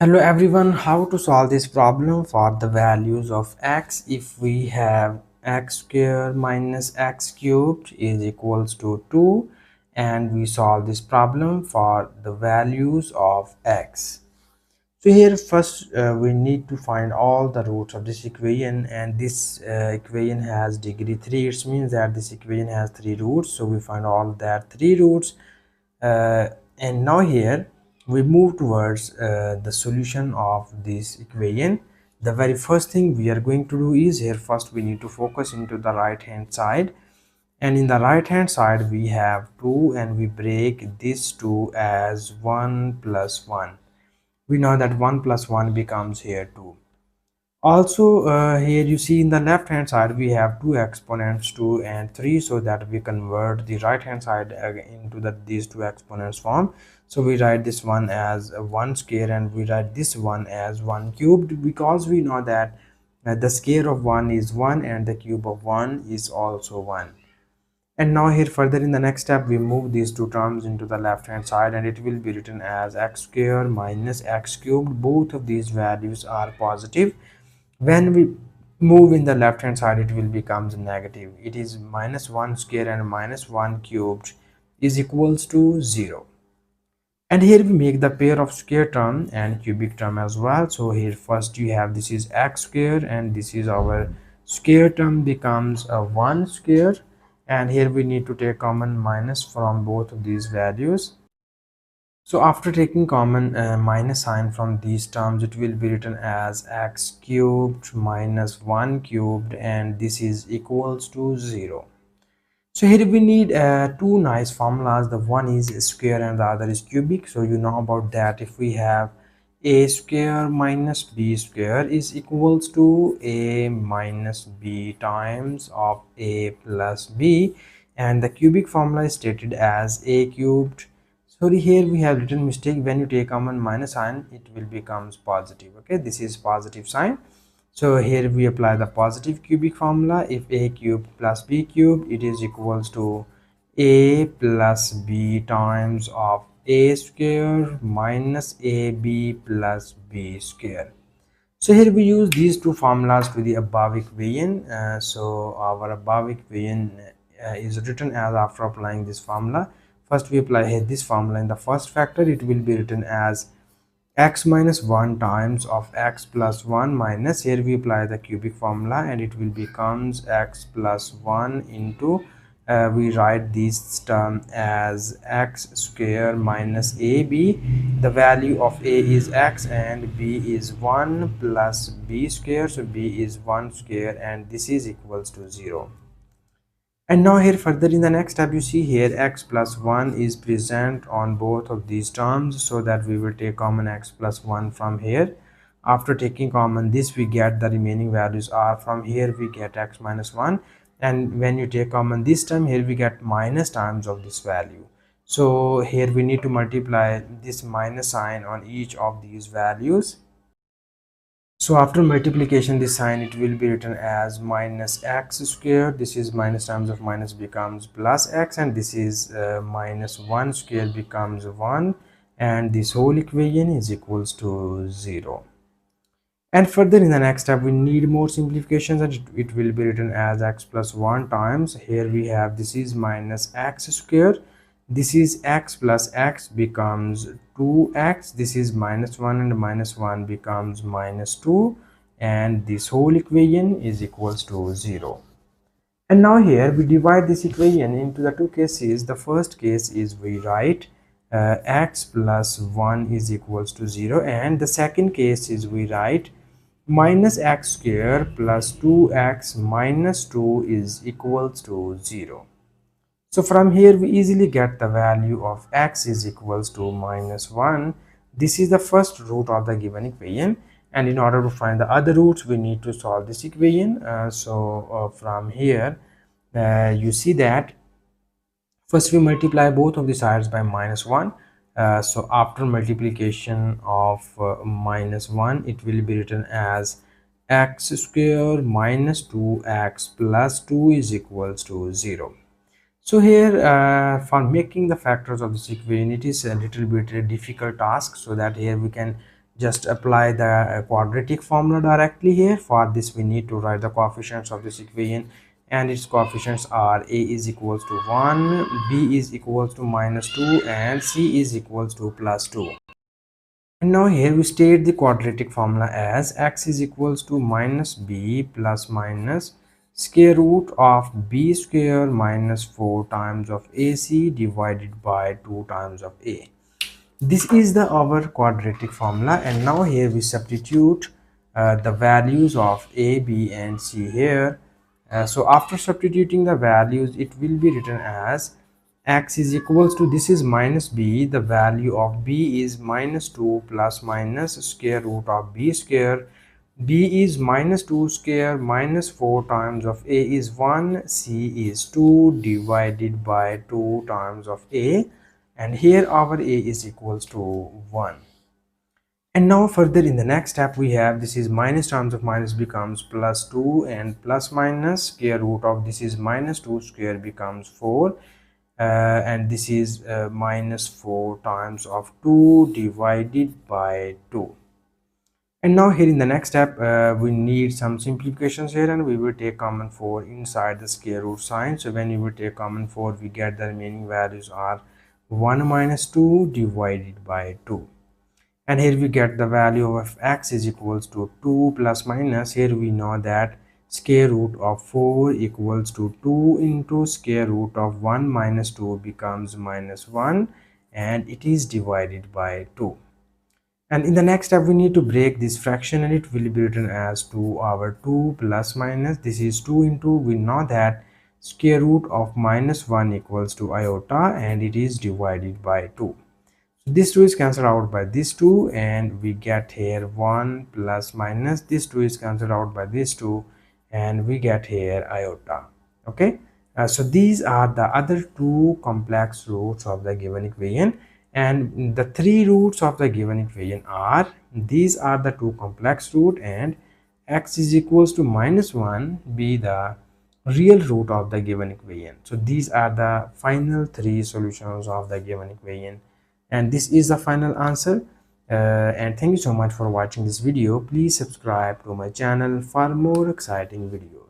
Hello everyone, how to solve this problem for the values of x if we have x square minus x cubed is equals to 2, and we solve this problem for the values of x. So here first we need to find all the roots of this equation, and this equation has degree 3. It means that this equation has 3 roots, so we find all that 3 roots. And now here we move towards the solution of this equation. The very first thing we are going to do is, here first we need to focus into the right hand side, and in the right hand side we have 2, and we break this 2 as 1 plus 1. We know that 1 plus 1 becomes here 2. Also here you see in the left hand side we have two exponents 2 and 3, so that we convert the right hand side into these two exponents form. So we write this one as 1 square, and we write this one as 1 cubed, because we know that the square of 1 is 1 and the cube of 1 is also 1. And now here further in the next step we move these two terms into the left hand side, and it will be written as x square minus x cubed. Both of these values are positive. When we move in the left hand side, it will becomes negative. It is minus 1 square and minus 1 cubed is equals to 0. And here we make the pair of square term and cubic term as well. So here first you have, this is x square and this is our square term becomes a 1 square, and here we need to take common minus from both of these values. So after taking common minus sign from these terms, it will be written as x cubed minus 1 cubed, and this is equals to 0. So here we need two nice formulas. The one is square and the other is cubic. So you know about that. If we have a square minus b square is equals to a minus b times of a plus b, and the cubic formula is stated as a cubed. Sorry, here we have written mistake. When you take common minus sign, it will becomes positive. Okay, this is positive sign. So here we apply the positive cubic formula. If a cubed plus b cubed, it is equals to a plus b times of a square minus ab plus b square. So here we use these two formulas to the above equation. So our above equation is written as, after applying this formula, first we apply here this formula in the first factor. It will be written as x minus 1 times of x plus 1 minus, here we apply the cubic formula, and it will becomes x plus 1 into we write this term as x square minus ab. The value of a is x and b is 1 plus b square, so b is 1 square, and this is equals to 0. And now here further in the next step, you see here x plus 1 is present on both of these terms, so that we will take common x plus 1 from here. After taking common this, we get the remaining values are, from here we get x minus 1, and when you take common this term, here we get minus times of this value. So here we need to multiply this minus sign on each of these values. So after multiplication, this sign, it will be written as minus x square. This is minus times of minus becomes plus x, and this is minus 1 square becomes 1, and this whole equation is equals to 0. And further in the next step, we need more simplifications, and it will be written as x plus 1 times, here we have, this is minus x square, this is x plus x becomes 2x, this is minus 1 and minus 1 becomes minus 2, and this whole equation is equals to 0. And now here we divide this equation into the two cases. The first case is we write x plus 1 is equals to 0, and the second case is we write minus x square plus 2x minus 2 is equals to 0. So from here we easily get the value of x is equals to minus 1. This is the first root of the given equation, and in order to find the other roots, we need to solve this equation. From here you see that first we multiply both of the sides by minus 1. So after multiplication of minus 1, it will be written as x square minus 2x plus 2 is equals to 0. So here for making the factors of this equation, it is a little bit a difficult task, so that here we can just apply the quadratic formula directly here. For this we need to write the coefficients of this equation, and its coefficients are a is equals to 1, b is equals to -2, and c is equals to +2. And now here we state the quadratic formula as x is equals to minus b plus minus square root of b square minus 4 times of ac divided by 2 times of a. This is the our quadratic formula, and now here we substitute the values of a, b and c here. So after substituting the values, it will be written as x is equals to, this is minus b, the value of b is -2 plus minus square root of b square, b is -2 square minus 4 times of a is 1, c is 2 divided by 2 times of a, and here our a is equals to 1. And now further in the next step we have, this is minus times of minus becomes +2, and plus minus square root of this is -2 square becomes 4, and this is -4 times of 2 divided by 2. And now here in the next step we need some simplifications here, and we will take common 4 inside the square root sign. So when we will take common 4, we get the remaining values are 1 minus 2 divided by 2. And here we get the value of x is equals to 2 plus minus, here we know that square root of 4 equals to 2 into square root of 1 minus 2 becomes -1, and it is divided by 2. And in the next step we need to break this fraction, and it will be written as 2 over 2 plus minus, this is 2 into, we know that square root of -1 equals to iota, and it is divided by 2. So this 2 is cancelled out by this 2, and we get here 1 plus minus, this 2 is cancelled out by this 2, and we get here iota. Okay, so these are the other two complex roots of the given equation, and the three roots of the given equation are, these are the two complex root, and x is equals to -1 be the real root of the given equation. So these are the final three solutions of the given equation, and this is the final answer. And thank you so much for watching this video. Please subscribe to my channel for more exciting videos.